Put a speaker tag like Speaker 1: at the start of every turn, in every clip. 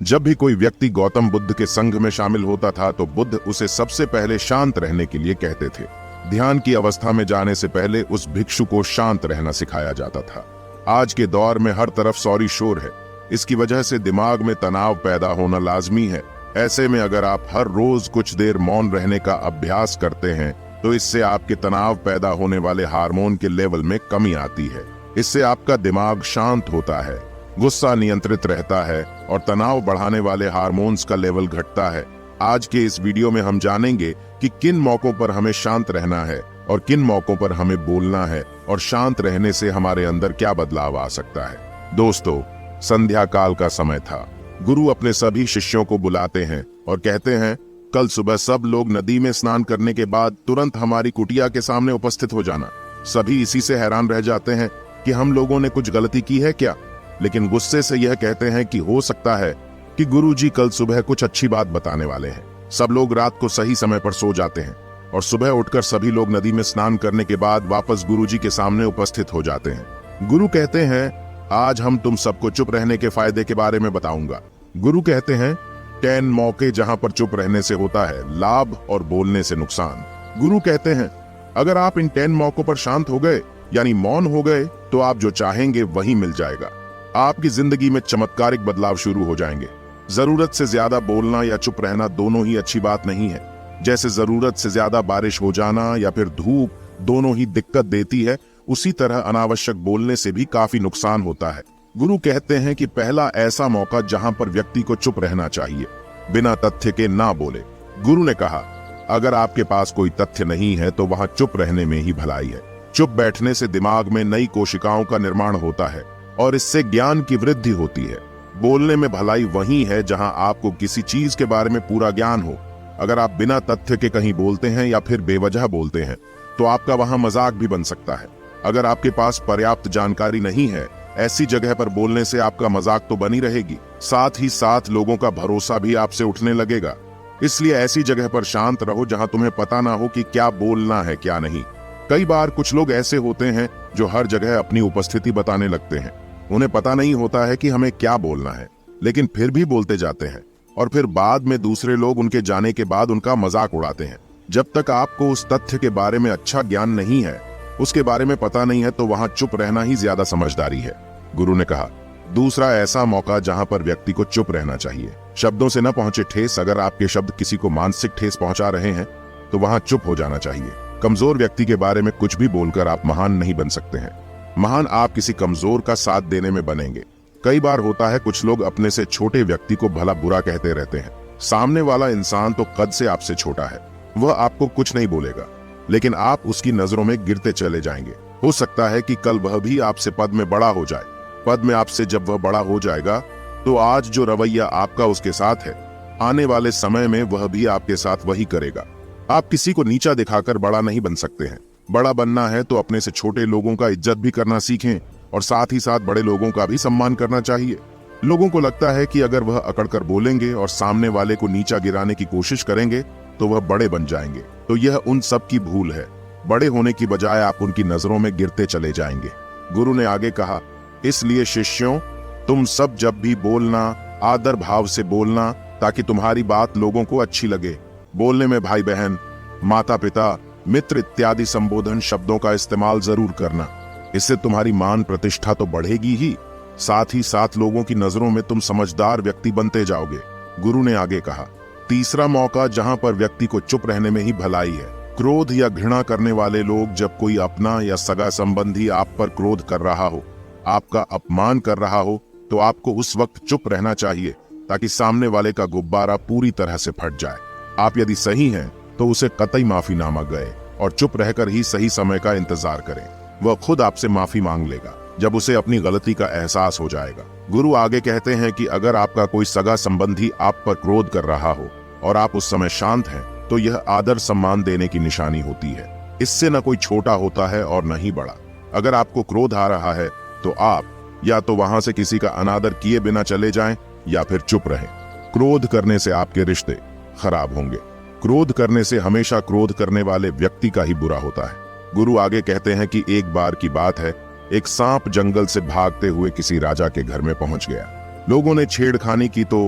Speaker 1: जब भी कोई व्यक्ति गौतम बुद्ध के संघ में शामिल होता था तो बुद्ध उसे सबसे पहले शांत रहने के लिए कहते थे। ध्यान की अवस्था में जाने से पहले उस भिक्षु को शांत रहना सिखाया जाता था। आज के दौर में हर तरफ सौरी शोर है। इसकी वजह से दिमाग में तनाव पैदा होना लाजमी है। ऐसे में अगर आप हर रोज कुछ देर मौन रहने का अभ्यास करते हैं तो इससे आपके तनाव पैदा होने वाले हार्मोन के लेवल में कमी आती है। इससे आपका दिमाग शांत होता है, गुस्सा नियंत्रित रहता है और तनाव बढ़ाने वाले हार्मोन्स का लेवल घटता है। आज के इस वीडियो में हम जानेंगे कि किन मौकों पर हमें शांत रहना है और किन मौकों पर हमें बोलना है और शांत रहने से हमारे अंदर क्या बदलाव आ सकता है। दोस्तों, संध्या काल का समय था। गुरु अपने सभी शिष्यों को बुलाते हैं और कहते हैं, कल सुबह सब लोग नदी में स्नान करने के बाद तुरंत हमारी कुटिया के सामने उपस्थित हो जाना। सभी इसी से हैरान रह जाते हैं कि हम लोगों ने कुछ गलती की है क्या, लेकिन गुस्से से यह कहते हैं कि हो सकता है कि गुरुजी कल सुबह कुछ अच्छी बात बताने वाले हैं। सब लोग रात को सही समय पर सो जाते हैं और सुबह उठकर सभी लोग नदी में स्नान करने के बाद वापस गुरुजी के सामने उपस्थित हो जाते हैं। गुरु कहते हैं, आज हम तुम सबको चुप रहने के फायदे के बारे में बताऊंगा। गुरु कहते हैं, 10 मौके जहां पर चुप रहने से होता है लाभ और बोलने से नुकसान। गुरु कहते हैं, अगर आप इन 10 मौकों पर शांत हो गए यानी मौन हो गए तो आप जो चाहेंगे वही मिल जाएगा। आपकी जिंदगी में चमत्कारिक बदलाव शुरू हो जाएंगे। जरूरत से ज्यादा बोलना या चुप रहना दोनों ही अच्छी बात नहीं है। जैसे जरूरत से ज्यादा बारिश हो जाना या फिर धूप दोनों ही दिक्कत देती है, उसी तरह अनावश्यक बोलने से भी काफी नुकसान होता है। गुरु कहते हैं कि पहला ऐसा मौका जहां पर व्यक्ति को चुप रहना चाहिए, बिना तथ्य के ना बोले। गुरु ने कहा, अगर आपके पास कोई तथ्य नहीं है तो वहां चुप रहने में ही भलाई है। चुप बैठने से दिमाग में नई कोशिकाओं का निर्माण होता है और इससे ज्ञान की वृद्धि होती है। बोलने में भलाई वही है जहां आपको किसी चीज के बारे में पूरा ज्ञान हो। अगर आप बिना तथ्य के कहीं बोलते हैं या फिर बेवजह बोलते हैं तो आपका वहां मजाक भी बन सकता है। अगर आपके पास पर्याप्त जानकारी नहीं है, ऐसी जगह पर बोलने से आपका मजाक तो बनी रहेगी, साथ ही साथ लोगों का भरोसा भी आपसे उठने लगेगा। इसलिए ऐसी जगह पर शांत रहो जहां तुम्हें पता ना हो कि क्या बोलना है क्या नहीं। कई बार कुछ लोग ऐसे होते हैं जो हर जगह अपनी उपस्थिति बताने लगते हैं। उन्हें पता नहीं होता है कि हमें क्या बोलना है, लेकिन फिर भी बोलते जाते हैं और फिर बाद में दूसरे लोग उनके जाने के बाद उनका मजाक उड़ाते हैं। जब तक आपको उस तथ्य के बारे में अच्छा ज्ञान नहीं है, उसके बारे में पता नहीं है, तो वहां चुप रहना ही ज्यादा समझदारी है। गुरु ने कहा, दूसरा ऐसा मौका जहां पर व्यक्ति को चुप रहना चाहिए, शब्दों से न पहुंचे ठेस। अगर आपके शब्द किसी को मानसिक ठेस पहुंचा रहे हैं तो वहां चुप हो जाना चाहिए। कमजोर व्यक्ति के बारे में कुछ भी बोलकर आप महान नहीं बन सकते हैं। महान आप किसी कमजोर का साथ देने में बनेंगे। कई बार होता है कुछ लोग अपने से छोटे व्यक्ति को भला बुरा कहते रहते हैं। सामने वाला इंसान तो कद से आपसे छोटा है, वह आपको कुछ नहीं बोलेगा, लेकिन आप उसकी नजरों में गिरते चले जाएंगे। हो सकता है कि कल वह भी आपसे पद में बड़ा हो जाए। पद में आपसे जब वह बड़ा हो जाएगा तो आज जो रवैया आपका उसके साथ है, आने वाले समय में वह भी आपके साथ वही करेगा। आप किसी को नीचा दिखाकर बड़ा नहीं बन सकते हैं। बड़ा बनना है तो अपने से छोटे लोगों का इज्जत भी करना सीखें और साथ ही साथ बड़े लोगों का भी सम्मान करना चाहिए। लोगों को लगता है कि अगर वह अकड़कर बोलेंगे और सामने वाले को नीचा गिराने की कोशिश करेंगे तो वह बड़े बन जाएंगे, तो यह उन सब की भूल है। बड़े होने की बजाय आप उनकी नजरों में गिरते चले जाएंगे। गुरु ने आगे कहा, इसलिए शिष्यों, तुम सब जब भी बोलना आदर भाव से बोलना, ताकि तुम्हारी बात लोगों को अच्छी लगे। बोलने में भाई बहन, माता पिता, मित्र इत्यादि संबोधन शब्दों का इस्तेमाल जरूर करना। इससे तुम्हारी मान प्रतिष्ठा तो बढ़ेगी ही, साथ ही साथ लोगों की नजरों में तुम समझदार व्यक्ति बनते जाओगे। गुरु ने आगे कहा, तीसरा मौका जहां पर व्यक्ति को चुप रहने में ही भलाई है। क्रोध या घृणा करने वाले लोग, जब कोई अपना या सगा संबंधी आप पर क्रोध कर रहा हो, आपका अपमान कर रहा हो, तो आपको उस वक्त चुप रहना चाहिए ताकि सामने वाले का गुब्बारा पूरी तरह से फट जाए। आप यदि सही हैं तो उसे कतई माफीनामा गए और चुप रहकर ही सही समय का इंतजार करें। वह खुद आपसे माफी मांग लेगा जब उसे अपनी गलती का एहसास हो जाएगा। गुरु आगे कहते हैं कि अगर आपका कोई सगा संबंधी आप पर क्रोध कर रहा हो और आप उस समय शांत हैं, तो यह आदर सम्मान देने की निशानी होती है। इससे न कोई छोटा होता है और न ही बड़ा। अगर आपको क्रोध आ रहा है तो आप या तो वहां से किसी का अनादर किए बिना चले जाएं या फिर चुप रहें। क्रोध करने से आपके रिश्ते खराब होंगे। क्रोध करने से हमेशा क्रोध करने वाले व्यक्ति का ही बुरा होता है। गुरु आगे कहते हैं कि एक बार की बात है, एक सांप जंगल से भागते हुए किसी राजा के घर में पहुंच गया। लोगों ने छेड़खानी की तो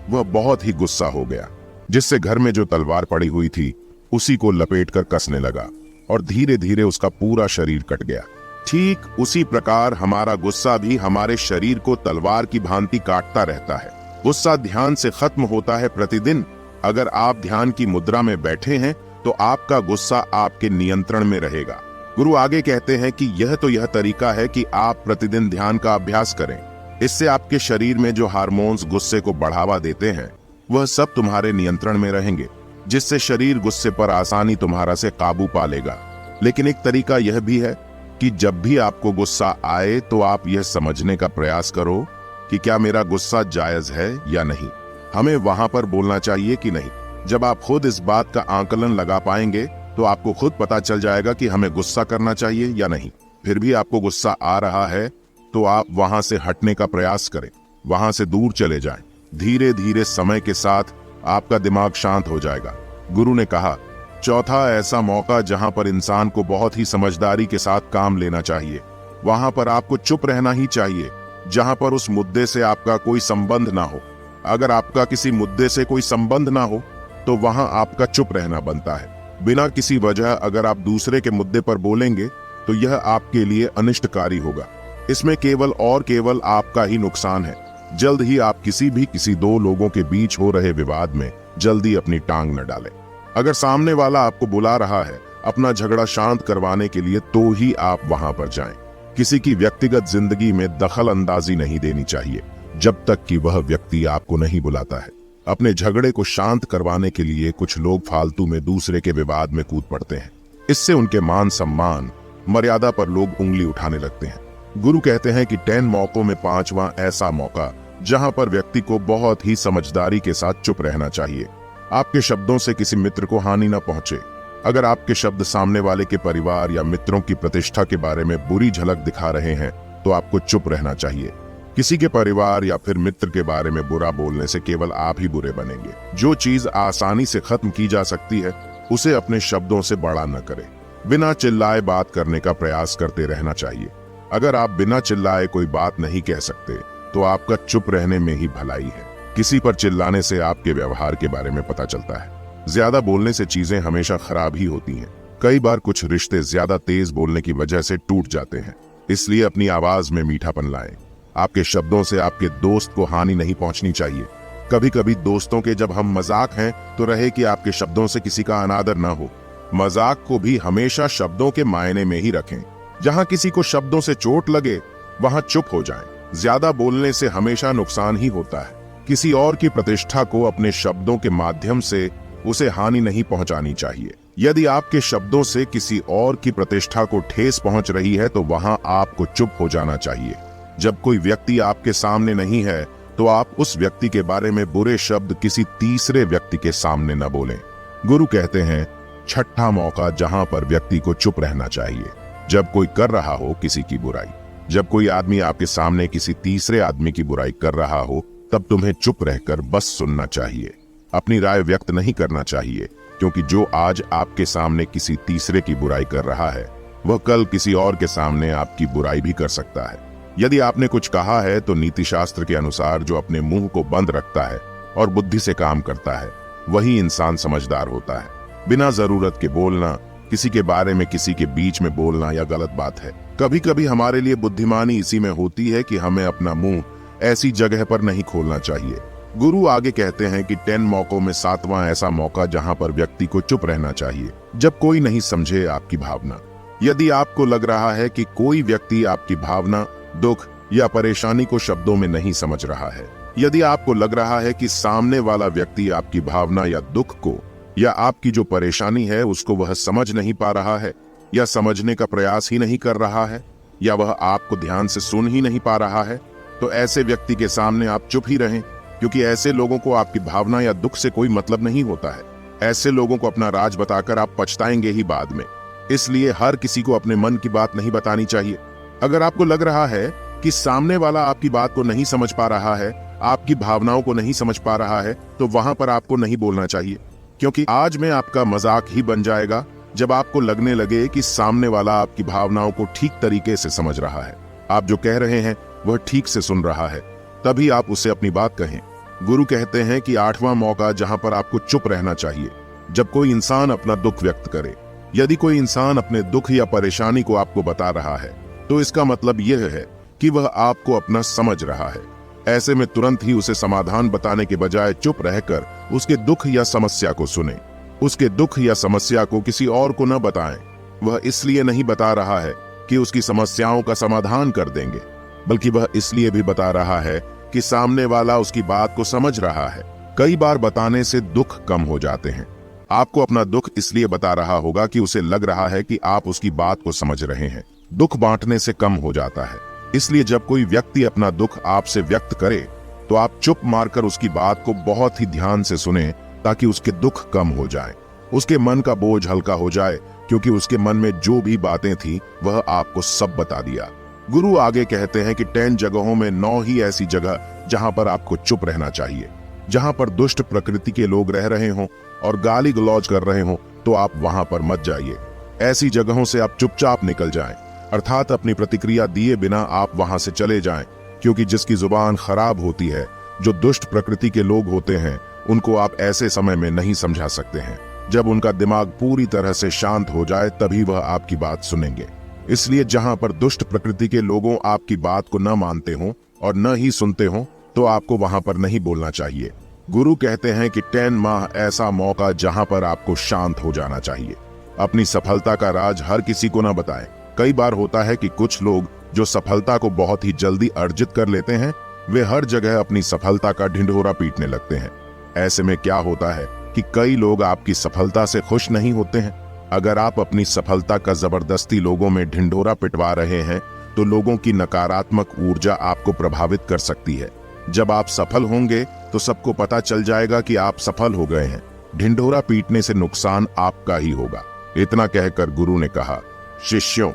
Speaker 1: वह बहुत ही गुस्सा हो गया, जिससे घर में जो तलवार पड़ी हुई थी उसी को लपेटकर कसने लगा और धीरे धीरे उसका पूरा शरीर कट गया। ठीक उसी प्रकार हमारा गुस्सा भी हमारे शरीर को तलवार की भांति काटता रहता है। गुस्सा ध्यान से खत्म होता है प्रतिदिन। अगर आप ध्यान की मुद्रा में बैठे हैं तो आपका गुस्सा आपके नियंत्रण में रहेगा। गुरु आगे कहते हैं कि यह तरीका है कि आप प्रतिदिन ध्यान का अभ्यास करें। इससे आपके शरीर में जो हार्मोन्स गुस्से को बढ़ावा देते हैं वह सब तुम्हारे नियंत्रण में रहेंगे, जिससे शरीर गुस्से पर आसानी तुम्हारा से काबू पा लेगा। लेकिन एक तरीका यह भी है कि जब भी आपको गुस्सा आए तो आप यह समझने का प्रयास करो कि क्या मेरा गुस्सा जायज है या नहीं। हमें वहां पर बोलना चाहिए कि नहीं। जब आप खुद इस बात का आकलन लगा पाएंगे तो आपको खुद पता चल जाएगा कि हमें गुस्सा करना चाहिए या नहीं। फिर भी आपको गुस्सा आ रहा है तो आप वहां से हटने का प्रयास करें, वहां से दूर चले जाएं। धीरे धीरे समय के साथ आपका दिमाग शांत हो जाएगा। गुरु ने कहा, चौथा ऐसा मौका जहां पर इंसान को बहुत ही समझदारी के साथ काम लेना चाहिए। वहां पर आपको चुप रहना ही चाहिए जहां पर उस मुद्दे से आपका कोई संबंध ना हो। अगर आपका किसी मुद्दे से कोई संबंध ना हो तो वहां आपका चुप रहना बनता है। बिना किसी वजह अगर आप दूसरे के मुद्दे पर बोलेंगे तो यह आपके लिए अनिष्टकारी होगा। इसमें केवल आपका ही नुकसान है। जल्द ही आप किसी दो लोगों के बीच हो रहे विवाद में जल्दी अपनी टांग न डालें। अगर सामने वाला आपको बुला रहा है अपना झगड़ा शांत करवाने के लिए तो ही आप वहां पर जाएं। किसी की व्यक्तिगत जिंदगी में दखल अंदाजी नहीं देनी चाहिए जब तक कि वह व्यक्ति आपको नहीं बुलाता है। अपने झगड़े को शांत करवाने के लिए कुछ लोग फालतू में दूसरे के विवाद में कूद पड़ते हैं। इससे उनके मान सम्मान मर्यादा पर लोग उंगली उठाने लगते हैं। गुरु कहते हैं कि 10 मौकों में 5वां ऐसा मौका जहां पर व्यक्ति को बहुत ही समझदारी के साथ चुप रहना चाहिए। आपके शब्दों से किसी मित्र को हानि न पहुंचे। अगर आपके शब्द सामने वाले के परिवार या मित्रों की प्रतिष्ठा के बारे में बुरी झलक दिखा रहे हैं तो आपको चुप रहना चाहिए। किसी के परिवार या फिर मित्र के बारे में बुरा बोलने से केवल आप ही बुरे बनेंगे। जो चीज आसानी से खत्म की जा सकती है उसे अपने शब्दों से बड़ा न करें। बिना चिल्लाए बात करने का प्रयास करते रहना चाहिए। अगर आप बिना चिल्लाए कोई बात नहीं कह सकते तो आपका चुप रहने में ही भलाई है। किसी पर चिल्लाने से आपके व्यवहार के बारे में पता चलता है। ज्यादा बोलने से चीजें हमेशा खराब ही होती हैं। कई बार कुछ रिश्ते ज्यादा तेज बोलने की वजह से टूट जाते हैं। इसलिए अपनी आवाज में मीठापन लाएं। आपके शब्दों से आपके दोस्त को हानि नहीं पहुंचनी चाहिए। कभी कभी दोस्तों के जब हम मजाक हैं तो रहे कि आपके शब्दों से किसी का अनादर न हो। मजाक को भी हमेशा शब्दों के मायने में ही रखें। जहां किसी को शब्दों से चोट लगे वहां चुप हो जाएं। ज्यादा बोलने से हमेशा नुकसान ही होता है। किसी और की प्रतिष्ठा को अपने शब्दों के माध्यम से उसे हानि नहीं पहुंचानी चाहिए। यदि आपके शब्दों से किसी और की प्रतिष्ठा को ठेस पहुंच रही है तो वहां आपको चुप हो जाना चाहिए। जब कोई व्यक्ति आपके सामने नहीं है तो आप उस व्यक्ति के बारे में बुरे शब्द किसी तीसरे व्यक्ति के सामने न बोलें। गुरु कहते हैं, छठा मौका जहां पर व्यक्ति को चुप रहना चाहिए जब कोई कर रहा हो किसी की बुराई। जब कोई आदमी आपके सामने किसी तीसरे आदमी की बुराई कर रहा हो तब तुम्हें चुप रहकर बस सुनना चाहिए। अपनी राय व्यक्त नहीं करना चाहिए, क्योंकि जो आज आपके सामने किसी तीसरे की बुराई कर रहा है वह कल किसी और के सामने आपकी बुराई भी कर सकता है। यदि आपने कुछ कहा है तो नीति शास्त्र के अनुसार जो अपने मुंह को बंद रखता है और बुद्धि से काम करता है वही इंसान समझदार होता है। बिना जरूरत के बोलना, किसी के बारे में किसी के बीच में बोलना यह गलत बात है। कभी कभी हमारे लिए बुद्धिमानी इसी में होती है कि हमें अपना मुंह ऐसी जगह पर नहीं खोलना चाहिए। गुरु आगे कहते हैं कि 10 मौकों में 7वां ऐसा मौका जहां पर व्यक्ति को चुप रहना चाहिए जब कोई नहीं समझे आपकी भावना। यदि आपको लग रहा है कि कोई व्यक्ति आपकी भावना, दुख या परेशानी को शब्दों में नहीं समझ रहा है, यदि आपको लग रहा है कि सामने वाला व्यक्ति आपकी भावना या दुख को या आपकी जो परेशानी है उसको वह समझ नहीं पा रहा है या समझने का प्रयास ही नहीं कर रहा है या वह आपको ध्यान से सुन ही नहीं पा रहा है, तो ऐसे व्यक्ति के सामने आप चुप ही रहें, क्योंकि ऐसे लोगों को आपकी भावना या दुख से कोई मतलब नहीं होता है। ऐसे लोगों को अपना राज बताकर आप पछताएंगे ही बाद में। इसलिए हर किसी को अपने मन की बात नहीं बतानी चाहिए। अगर आपको लग रहा है कि सामने वाला आपकी बात को नहीं समझ पा रहा है, आपकी भावनाओं को नहीं समझ पा रहा है, तो वहां पर आपको नहीं बोलना चाहिए, क्योंकि आज में आपका मजाक ही बन जाएगा जब आपको लगने लगे कि सामने वाला आपकी भावनाओं को ठीक तरीके से समझ रहा है, आप जो कह रहे हैं वह ठीक से सुन रहा है, तभी आप उसे अपनी बात कहें। गुरु कहते हैं कि 8वां मौका जहां पर आपको चुप रहना चाहिए जब कोई इंसान अपना दुख व्यक्त करे। यदि कोई इंसान अपने दुख या परेशानी को आपको बता रहा है तो इसका मतलब यह है कि वह आपको अपना समझ रहा है। ऐसे में तुरंत ही उसे समाधान बताने के बजाय चुप रहकर उसके दुख या समस्या को सुने। उसके दुख या समस्या को किसी और को न बताएं। वह इसलिए नहीं बता रहा है कि उसकी समस्याओं का समाधान कर देंगे, बल्कि वह इसलिए भी बता रहा है कि सामने वाला उसकी बात को समझ रहा है। कई बार बताने से दुख कम हो जाते हैं। आपको अपना दुख इसलिए बता रहा होगा कि उसे लग रहा है कि आप उसकी बात को समझ रहे हैं। दुख बांटने से कम हो जाता है। इसलिए जब कोई व्यक्ति अपना दुख आपसे व्यक्त करे तो आप चुप मारकर उसकी बात को बहुत ही ध्यान से सुने, ताकि उसके दुख कम हो जाए, उसके मन का बोझ हल्का हो जाए, क्योंकि उसके मन में जो भी बातें थी वह आपको सब बता दिया। गुरु आगे कहते हैं कि 10 जगहों में 9 ही ऐसी जगह जहां पर आपको चुप रहना चाहिए। जहां पर दुष्ट प्रकृति के लोग रह रहे हों और गाली गलौज कर रहे हों तो आप वहां पर मत जाइए। ऐसी जगहों से आप चुपचाप निकल जाएं, अर्थात अपनी प्रतिक्रिया दिए बिना आप वहां से चले जाएं, क्योंकि जिसकी जुबान खराब होती है, जो दुष्ट प्रकृति के लोग होते हैं, उनको आप ऐसे समय में नहीं समझा सकते हैं। जब उनका दिमाग पूरी तरह से शांत हो जाए तभी वह आपकी बात सुनेंगे। इसलिए जहां पर दुष्ट प्रकृति के लोगों आपकी बात को न मानते हों और न ही सुनते हों तो आपको वहां पर नहीं बोलना चाहिए। गुरु कहते हैं कि 10 माह ऐसा मौका जहां पर आपको शांत हो जाना चाहिए। अपनी सफलता का राज हर किसी को न बताएं। कई बार होता है कि कुछ लोग जो सफलता को बहुत ही जल्दी अर्जित कर लेते हैं, वे हर जगह अपनी सफलता का ढिंढोरा पीटने लगते हैं। ऐसे में क्या होता है कि कई लोग आपकी सफलता से खुश नहीं होते हैं। अगर आप अपनी सफलता का जबरदस्ती लोगों में ढिंढोरा पिटवा रहे हैं तो लोगों की नकारात्मक ऊर्जा आपको प्रभावित कर सकती है। जब आप सफल होंगे तो सबको पता चल जाएगा कि आप सफल हो गए हैं। ढिंढोरा पीटने से नुकसान आपका ही होगा। इतना कहकर गुरु ने कहा, शिष्यों,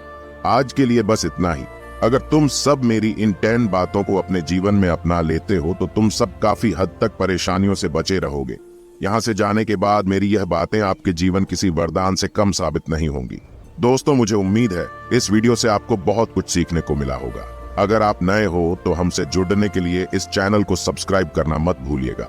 Speaker 1: आज के लिए बस इतना ही। अगर तुम सब मेरी इन 10 बातों को अपने जीवन में अपना लेते हो तो तुम सब काफी हद तक परेशानियों से बचे रहोगे। यहाँ से जाने के बाद मेरी यह बातें आपके जीवन किसी वरदान से कम साबित नहीं होंगी। दोस्तों, मुझे उम्मीद है इस वीडियो से आपको बहुत कुछ सीखने को मिला होगा। अगर आप नए हो तो हमसे जुड़ने के लिए इस चैनल को सब्सक्राइब करना मत भूलिएगा।